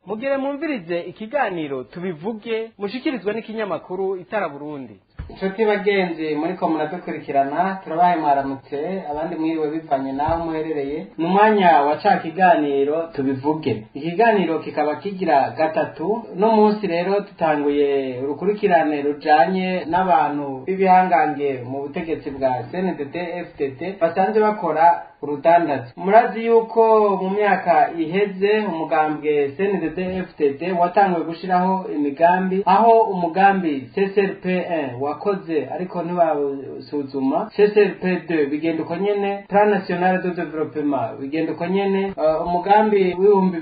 mugire mwumvirize ikiganiro tubivuge mushikirizwa n'ikinyamakuru Itara Burundi. Inshuti bagenzi muriko muradukurikirana turabaye mwaramutse abandi mwiriwe bivanye naho muherereye mu mwanya wa ca kiganiro tubivuge. Ikiganiro kikaba kigira gatatu no munsi rero tutanguye urukurikirane rujanye n'abantu b'ibihangange mu butegetsi bwa CNDD FDD basanzwe bakora urudandaza. Murazi yuko mu myaka iheze umugambwe CNDD FDD watanguye gushiraho imigambi aho umugambi CSRP1 wakoze ariko ntibawusuzuma, CSRP2 bigenda uko nyene, Plan National de Développement bigenda uko nyene, umugambi w'ibihumbi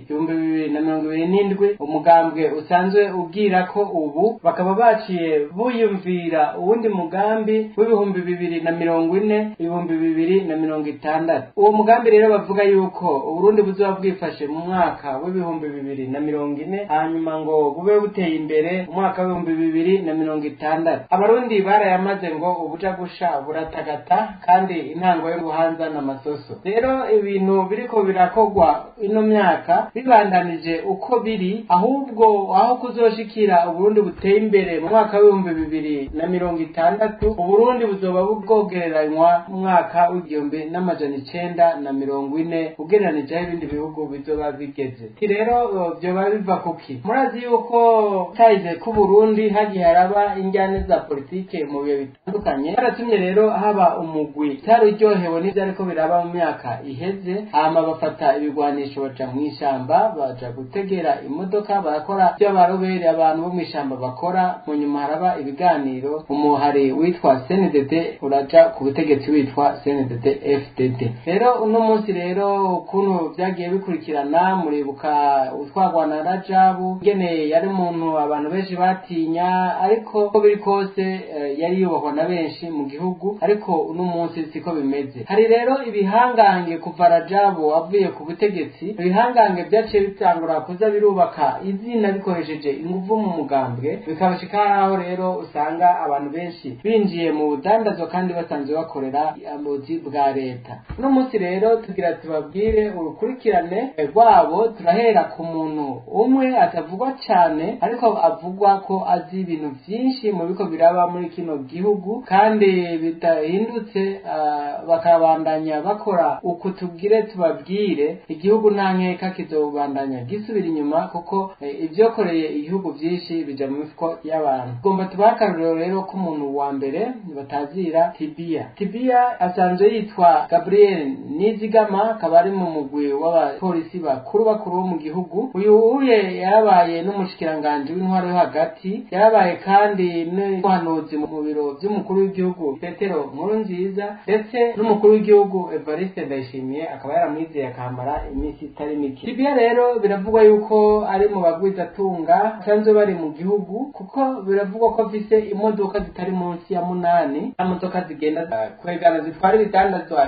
2027 umugambwe usanzwe ubwira ko ubu bakaba baciye buyumvira uwundi mugambi w'ibihumbi 2040 uwo mugambi rero bavuga yuko Uburundi buzoba bwifashe mu mwaka w'ibihumbi 2040 hanyuma ngo bube buteye imbere mu mwaka w'ibihumbi 2060. Abarundi barayamaze ngo ubuja gusha buratagata kandi intango yo guhanza n'amasoso. Rero ibintu biriko birakogwa ino myaka bibandanije uko biri, ahubwo aho kuzoshikira Uburundi buteye imbere mu mwaka w'ibihumbi 2060 Uburundi buzoba bwogereranywa mu mwaka w'igihumbi n'amajana 940 ugereranije aho ibindi bihugu bizoba bigeze. Rero byoba biva kuki? Murazi yuko tayize ku Burundi hagiye haraba injyane za politike mu bihe bitandukanye, baratumye rero haba umugwi taruryohewe n'ivyo ariko biraba mu myaka iheze, hama bafata ibigwanisho baca mw'ishamba baja gutegera imodoka barakora byo barobere abantu bo mw'ishamba bakora. Mu nyuma haraba ibiganiro, umuhari witwa CNDD uraja ku butegetsi witwa CNDD FDD. Rero uno munsi rero ukuntu vyagiye bikurikirana, muribuka utwagwa na Rajabu ngene yari umuntu abantu benshi batinya, ariko ko biri kose yari yubahwa na benshi mu gihugu, ariko uno munsi siko bimeze. Hari rero ibihangange kuva Rajabu avuye ku butegetsi, ibihangange byaciye bitangura kuza birubaka izina bikoresheje inguvu mu mugambwe, bikabashika aho rero usanga abantu benshi binjiye mu budandazo kandi basanzwe bakorera amuzi bwa leta. Uno munsi rero tugira tubabwire urukurikirane rwabo, turahera ku muntu umwe atavugwa cyane ariko avugwa ko azi ibintu byinshi mu biko biraba muri kino gihugu kandi bitahindutse, bakabandanya bakora uko tubwire tubabwire, igihugu nta nkeka kizobandanya gisubira inyuma kuko ibyokoreye igihugu byinshi bija mu mifuko y'abantu. Gomba tubakaruriro rero ko umuntu wa mbere batazira Tibia asanzwe yitwa Gabriel Nizigama, akaba ari mu mugwi w'abapolisi bakuru bo mu gihugu. Uyu yarabaye n'umushikiranganje w'intwaro yo hagati, yarabaye kandi n'umuhanuzi mu biro by'umukuru w'igihugu Petero Nkurunziza, ndetse n'umukuru w'igihugu Evariste Ndayishimiye akaba yaramwizeye akamara iminsi itari mike. Tibia rero biravugwa yuko ari mu bagwizatunga asanzwe bari mu gihugu, kuko biravugwa ko afise imodoka zitari munsi ya 8, imodoka zigenda kwegana zitwara ibidandazwa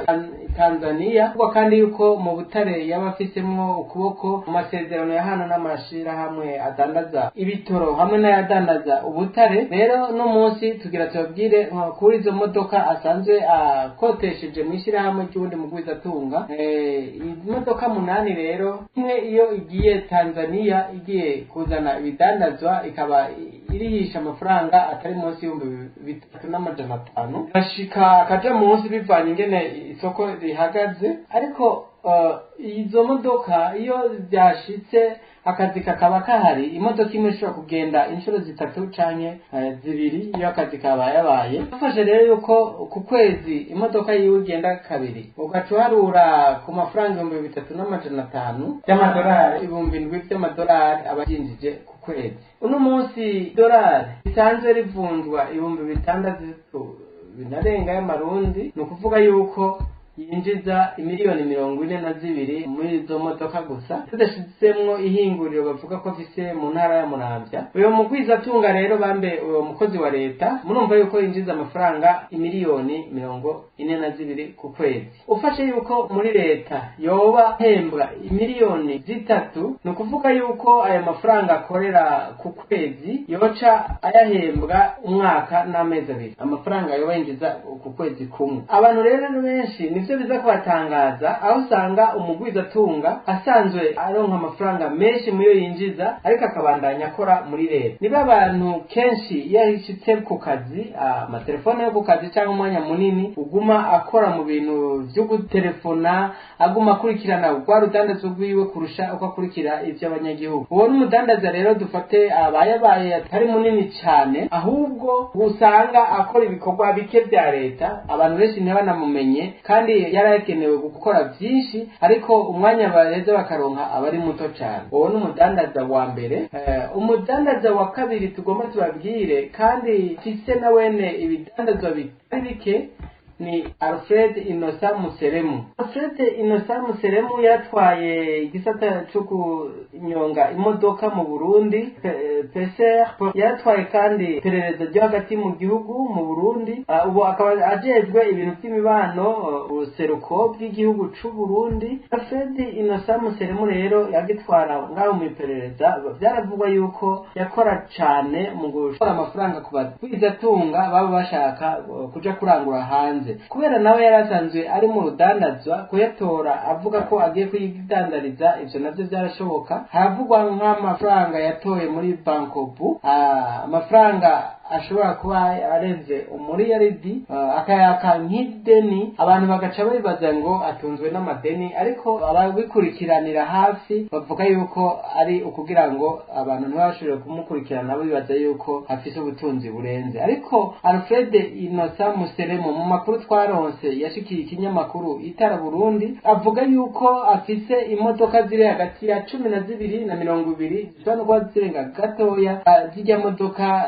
Tanzania, kuko kandi yuko mu butare yabafisemwo ukuboko mu masezerano ya hano n'amashirahamwe adandaza ibitoro hamwe n'ayadandaza ubutare. Rero no munsi tugira tubabwire kuri izo modoka asanzwe akotesheje mu ishirahamwe cy'ubundi mugwizatunga. Imodoka 8 rero, imwe iyo igiye Tanzania igiye kuzana ibidandazwa ikaba irihisha amafaranga atari munsi y'ibihumbi 3,500, bashika akaja munsi bivanye ingene isoko rihagaze. Ariko izo modoka iyo byashitse akazi kakaba kahari, imodoka imwe ishobora kugenda inshuro 3 canke 2 iyo akazi kaba yabaye. Ufashe rero yuko ku kwezi imodoka yiwe igenda 2, ugacuharura ku mafaranga 3,500 y'amadolari, 7,000 by'amadolari abajinjije ku kwezi. Uno munsi dolari isanzwe rivunjwa 6,000 binarenga y'amarundi, no kuvuga yuko yinjiza imiliyoni 42 muri izo modoka gusa, tudashizemwo ihinguriro bavuga ko afise mu ntara ya Muramvya. Uyo mugwizatunga rero bambe uyo mukozi wa leta, murumva yuko yinjiza amafaranga imiliyoni 42 ku kwezi. Ufashe yuko muri leta yoba hembwa imiliyoni 3, no kuvuga yuko aya mafaranga akorera ku kwezi yoca ayahembwa umwaka n'amezi 2, amafaranga yoba yinjiza ku kwezi kumwe. Abantu rero benshi nivyo biza kubatangaza aho usanga umugwizatunga asanzwe aronka amafaranga menshi muyo yinjiza ariko akabandanya akora muri leta. Niba abantu kenshi iyo yashitse ku kazi amatelefone yo ku kazi cyangwa umwanya munini uguma akora mu bintu vyo gutelefona, aguma akurikirana rwa rudandazo rwiwe kurusha uko akurikira ivy'abanyagihugu. Uwo n'umudandaza rero dufate abaye atari munini cyane, ahubwo usanga akora ibikorwa bike vya leta, abantu benshi ntibanamumenye kandi yarakenewe gukora vyinshi ariko umwanya bareze bakaronka abari muto cyane. Uwo n'umudandaza wa mbere. Umudandaza wa kabiri tugomba tubabwire kandi fise na wene ibidandazwa bitari bike ni Alfred Innocent Museremu. Alfred Innocent Museremu yatwaye igisata cyo kunyonga imodoka mu Burundi, PCR, yatwaye kandi perereza ryo hagati mu gihugu mu Burundi. Ubu akaba ajejwe ibintu by'imibano uruseruko bw'igihugu c'u Burundi. Alfred Innocent Museremu rero yagitwara ngaho mu perereza, byaravugwa yuko yakora cyane mu gushora amafaranga ku bagwizatunga baba bashaka kuja kurangura hanze. Kubera nawe yarasanzwe ari mu rudandazwa, kuyatora avuga ko agiye kuyidandariza, ivyo navyo byarashoboka. Haravugwa nk'amafaranga yatoye muri Bankobu, amafaranga ashobora kuba arenze umuriyaridi, akayaka nk'ideni, abantu bagaca bibaza ngo atunzwe n'amadeni, ariko ababikurikiranira hafi bavuga yuko ari ukugira ngo abantu ntibashobore kumukurikirana bibaza yuko afise ubutunzi burenze. Ariko Alfred Innocent Museremu mu makuru twaronse yashikiye ikinyamakuru Itara Burundi avuga yuko afise imodoka ziri hagati ya 12 na 20 zishobora no kuba zirenga gatoya, zijya modoka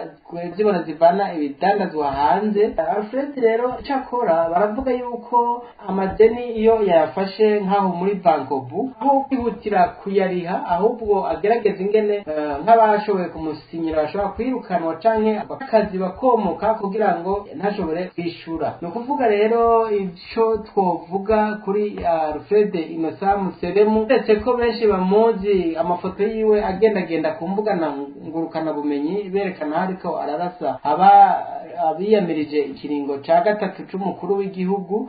zibona zivana ibidandazwa hanze. Alfred rero cyakora baravuga yuko amadeni iyo yafashe nkaho muri Bankobu, aho kwihutira kuyariha ahubwo agerageza ingene nk'abashoboye kumusinyira bashobora kwirukanwa canke akazi bakomoka kugira ngo ntashobore kwishura. No kuvuga rero ico twovuga kuri Alfred Innocent Museremu, ndetse ko benshi bamuzi amafoto yiwe agendagenda ku mbuga ngurukana bumenyi berekana hariko ararasa abiyamirije ikiringo ca gatatu c'umukuru w'igihugu.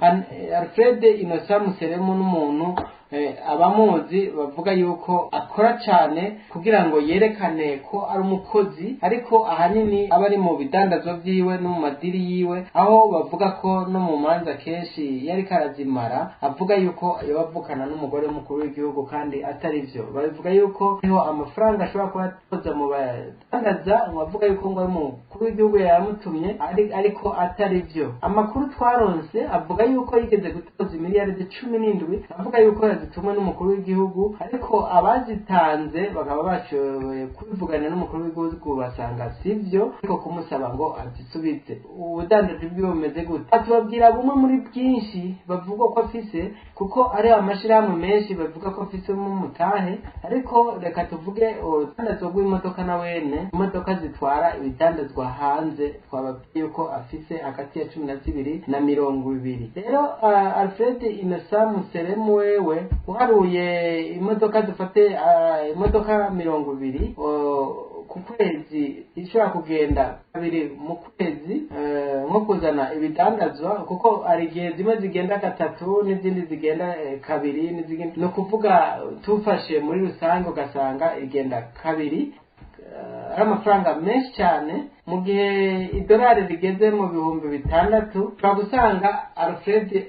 Alfred Innocent Museremu n'umuntu abamuzi bavuga yuko akora cyane kugira ngo yerekane ko ari umukozi, ariko ahanini aba ari mu bidandazwa vyiwe no mu madiri yiwe, aho bavuga ko no mu manza kenshi yari karazimara avuga yuko yabavukana n'umugore w'umukuru w'igihugu kandi atari vyo. Bavuga yuko niho amafaranga ashobora kuba atoza mu badandaza, bavuga yuko ngo umukuru w'igihugu yamutumye ariko atari vyo. Amakuru twaronse avuga yuko yigeze gutoza miliyaridi 17, avuga yuko zitumwe n'umukuru w'igihugu, ariko abazitanze bakaba bashoboye kubivugana n'umukuru w'igihugu basanga sivyo, ariko kumusaba ngo azisubize. Ubudandaji bwiwe bumeze gute? Atubabwira bumwe muri bwinshi bavuga ko afise, kuko ari amashirahamwe menshi bavuga ko afise mu mutahe, ariko reka tuvuge urudandazwa rw'imodoka na wene imodoka zitwara ibidandazwa hanze, twababwiye yuko afise hagati ya 12 na 20. Rero Alfred Innocent Museremu wewe uharuye imodoka dufate imodoka 20 ku kwezi ishobora kugenda kabiri mu kwezi, nko kuzana ibidandazwa, kuko ari igihe zimwe zigenda gatatu n'izindi zigenda kabiri n'izindi, no kuvuga tufashe muri rusange ugasanga igenda kabiri, ari amafaranga menshi cyane. Mu gihe idolari rigeze mu 6,000 twagusanga Alfred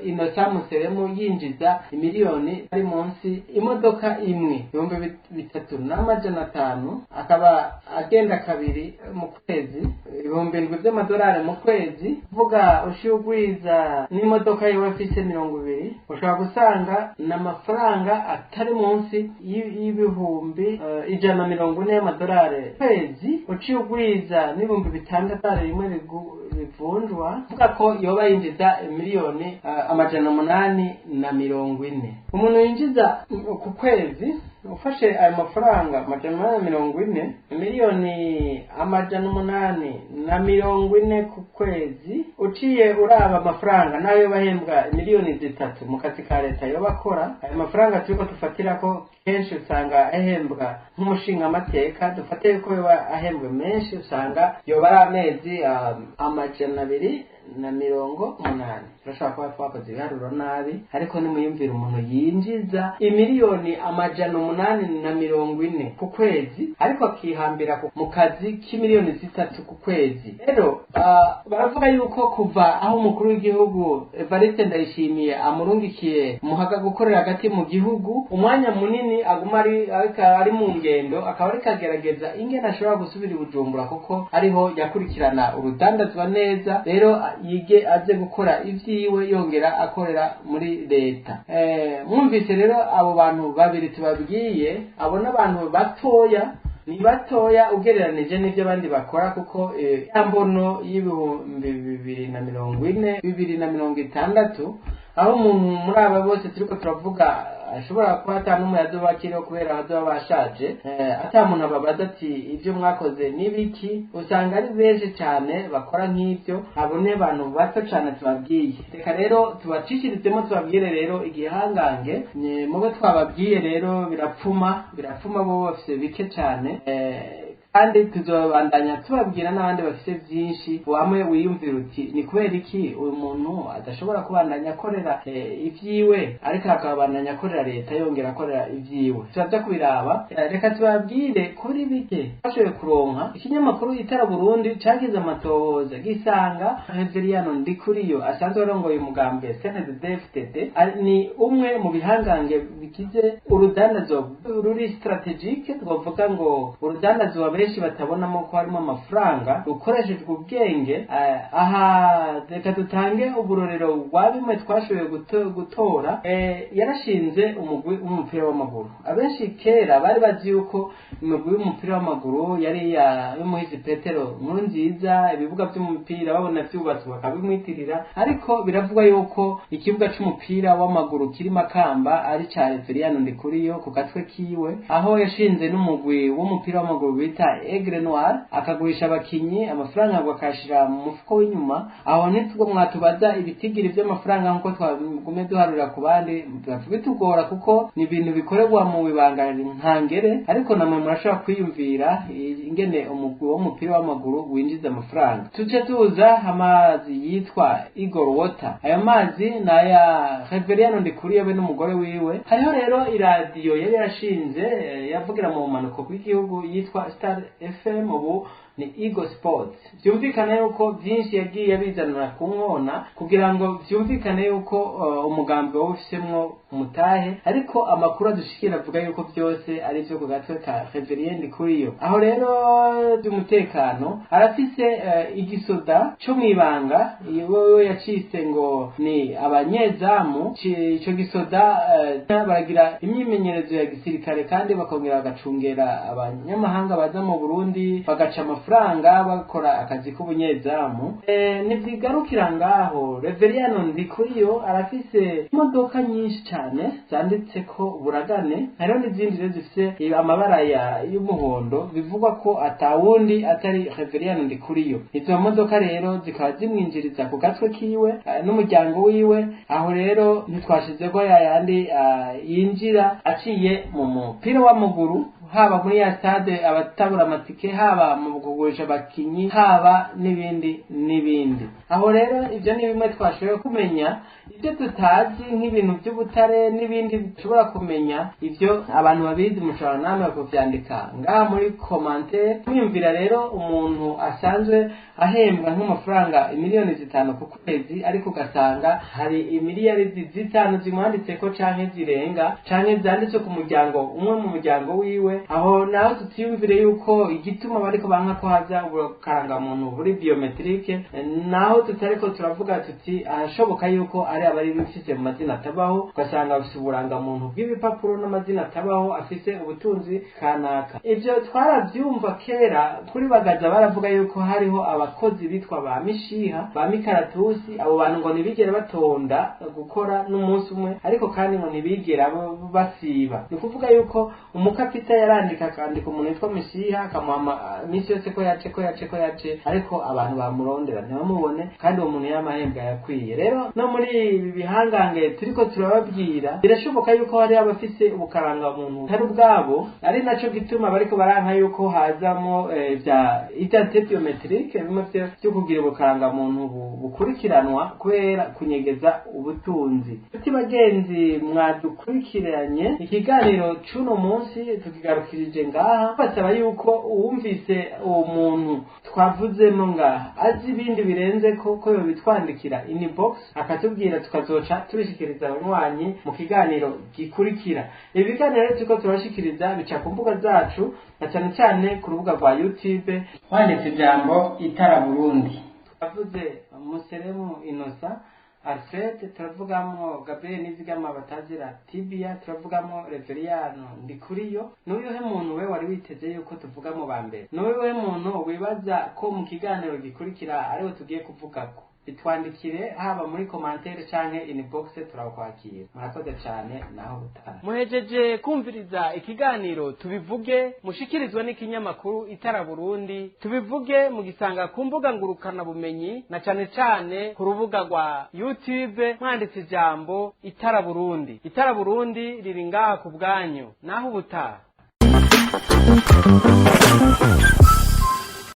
Innocent Museremu yinjiza imiliyoni ari munsi imodoka imwe 3,500, akaba agenda kabiri mu kwezi 7,000 by'amadolari mu kwezi. Vuga ushugwiza n'imodoka yewe afise 20, ushobora gusanga n'amafaranga atari munsi y'ibihumbi 140 y'amadolari kwezi. Uciyugwiza n'ibihumbi 600 rimwe bivunjwa, vuga ko yoba yinjiza miliyoni 840. Umuntu yinjiza ku kwezi ufashe ayo mafaranga 840, miliyoni 840 ku kwezi, uciye uraba amafaranga nayo bahembwa miliyoni 3 mu kazi ka leta yo bakora. Ayo mafaranga turiko tufatira ko kenshi usanga ahembwa nk'umushinga amateka, dufate yuko yoba ahembwe menshi, usanga yoba ari amezi 200 1,800,000. turashobora kuba twakoze ibiharuro nabi, ariko nimuyumvira umuntu yinjiza imiliyoni 840 ku kwezi, ariko akihambira mu kazi k'imiliyoni 3 ku kwezi. Rero baravuga yuko kuva aho umukuru w'igihugu Evariste Ndayishimiye amurungikiye muhaga gukorera hagati mu gihugu, umwanya munini aguma ari mu ngendo, akaba ari kagerageza ingene ashobora gusubira i Bujumbura kuko ariho yakurikirana urudandazwa neza. Rero yige aze gukora ivyiwe yongera akorera muri leta. Mwumvise rero abo bantu babiri tubabwiye, abo n'abantu batoya, ni batoya ugereranije n'ibyo abandi bakora, kuko yambono y'ibihumbi 2040 2060, aho umuntu muri aba bose turiko turavuga ashobora kuba atanumwe yazobakiriho kubera bazoba bashaje, ata muntu ababaza ati ibyo mwakoze n'ibiki. Usanga ari benshi cyane bakora nk'ibyo, abo ni abantu bato cyane tubabwiye. Reka rero tubacishiririzemo tubabwire rero igihangange mubo twababwiye rero birapfuma bo bafise bike cyane, kandi tuzobandanya tubabwira n'abandi bafite byinshi. Wamwe wiyumvira uti ni kubera iki uyu muntu adashobora kubandanya akorera ivyiwe ariko akabandanya akorera leta yongera akorera ivyiwe, turaza kubiraba. Reka tubabwire kuri bike bashoboye kuronka. Ikinyamakuru Itara Burundi cagize amatohoza gisanga Reveriyano Ndikuriyo asanzwe arongoye umugambi CNDD-FDD ni umwe mu bihangange bigize urudandazo ruri strategique. Twavuga ngo urudandazo benshi batabonamo ko harimo amafaranga rukoreshejwe ubwenge. Aha reka dutange uburorero rwa bimwe twashoboye gutora. Yarashinze umugwi w'umupira w'amaguru. Abenshi kera bari bazi yuko umugwi w'umupira w'amaguru yari y'umuhizi Petero Nkurunziza, ibibuga by'umupira babona byubatse bakabimwitirira, ariko biravugwa yuko ikibuga c'umupira w'amaguru kiri Makamba ari ca Reveriyano Ndikuriyo ku gatwe kiwe, aho yashinze n'umugwi w'umupira w'amaguru bita Aigle Noir, akagurisha abakinyi amafaranga bakashira mu mufuko w'inyuma. Aho nitwo mwatubaza ibitigiri by'amafaranga nkuko twagume duharura ku bandi, bitugora kuko ni ibintu bikorerwa mu bibanga nkangere, ariko namwe murashobora kwiyumvira ingene umugwi w'umupira w'amaguru winjiza amafaranga. Tuce tuza amazi yitwa Eagle Water. Ayo mazi naya Reveriyano Ndikuriyo be n'umugore wiwe. Hariho rero iradiyo yari yarashinze yavugira mu manuko bw'igihugu yitwa Star FM, ubu ni Eagle Sports. Byumvikana yuko byinshi yagiye bizanira ku nkona kugira ngo byumvikane yuko umugambi wawufisemwo umutahe, ariko amakuru adushikira avuga yuko byose ari byo ku gatwe ka Reveriyano Ndikuriyo. Aho rero by'umutekano arafise igisoda cyo mwibanga, iwe yacise ngo ni abanyezamu. Ico gisoda baragira imyimenyerezo ya gisirikare kandi bakongera bagacungera abanyamahanga baza mu Burundi bagaca amafaranga bakora akazi k'ubunyezamu. Nivyigarukira ngaho. Reveriyano Ndikuriyo arafise imodoka nyinshi cyane zanditseko Buragane, hariho n'izindi rero zifise amabara y'umuhondo, bivugwa ko atawundi atari Reveriyano Ndikuriyo. Izo modoka rero zikaba zimwinjiriza ku gatwe kiwe n'umuryango wiwe. Aho rero ntitwashizeko yayandi yinjira aciye mu mupira w'amaguru, haba muri ya stade abatabura amatike, haba mu kugurisha abakinyi, haba n'ibindi. Aho rero ibyo ni bimwe twashoboye kumenya. Ibyo tutazi nk'ibintu by'ubutare n'ibindi dushobora kumenya, ibyo abantu babizi mushobora namwe kuvyandika ngaha muri commentaire. Mwiyumvira rero umuntu asanzwe ahembwa nk'amafaranga 5,000,000 ku kwezi, ariko ugasanga hari imiliyaridi 5 zimwanditseko canke zirenga, canke zanditse ku muryango umwe mu muryango wiwe. Aho naho tutiyumvire yuko igituma bariko banka ko haza ubukarangamuntu buri biometrique, naho tutariko turavuga tuti arashoboka yuko ari abari bifise mu mazina atabaho, ugasanga bafise uburangamuntu bw'ibipapuro n'amazina atabaho, afise ubutunzi kanaka. Ivyo twaravyumva kera kuri Bagaza, baravuga yuko hariho abakozi bitwa ba Mishiha, ba Mikaratusi. Abo bantu ngo ntibigera batonda gukora n'umunsi umwe, ariko kandi ngo ntibigera basiba. Ni kuvuga yuko umukapita yarandika akandika umuntu witwa Mishiha akamuha misi yose ko yace, ariko abantu bamurondera ntibamubone, kandi uwo muntu y'amahembwa yakwiye. Rero no muri ibi bihangange turiko turababwira, birashoboka yuko hari abafise ubukarangamuntu atari ubwabo, ari naco gituma bariko baranka yuko hazamo vya identité biometrique. bimwe byo kugira ubukarangamuntu bukurikiranwa kubera kunyegeza ubutunzi. Ati bagenzi mwadukurikiranye ikiganiro c'uno munsi tukigarukirije ngaha, basaba yuko uwumvise uwo muntu twavuzemo ngaha azi ibindi birenze ko yobitwandikira inbox akatubwira, tukazoca tubishikiriza abanywanyi mu kiganiro gikurikira. Ibi biganiro turiko turashikiriza bica ku mbuga zacu na cyane cyane ku rubuga rwa YouTube wanditse ijambo Itara Burundi. Twavuze Museremu Innocent Alfred, turavugamo Gabriel Nizigama batazira Tibia, turavugamo Reveriano Ndikuriyo. N'uyuhe muntu we wari witeze yuko tuvugamo ba mbere? N'uyuhe muntu wibaza ko mu kiganiro gikurikira ariho tugiye kuvugako? Bitwandikire haba muri commentaire canke inbox, turakwakira. Murakoze cyane, naho butana. Muhejeje kumviriza ikiganiro tubivuge, mushikirizwa n'ikinyamakuru Itara Burundi. Tubivuge mugisanga ku mbuga ngurukana bumenyi na cyane cyane ku rubuga rwa YouTube mwanditse ijambo Itara Burundi. Itara Burundi riri ngaha ku bwanyu, naho butaha.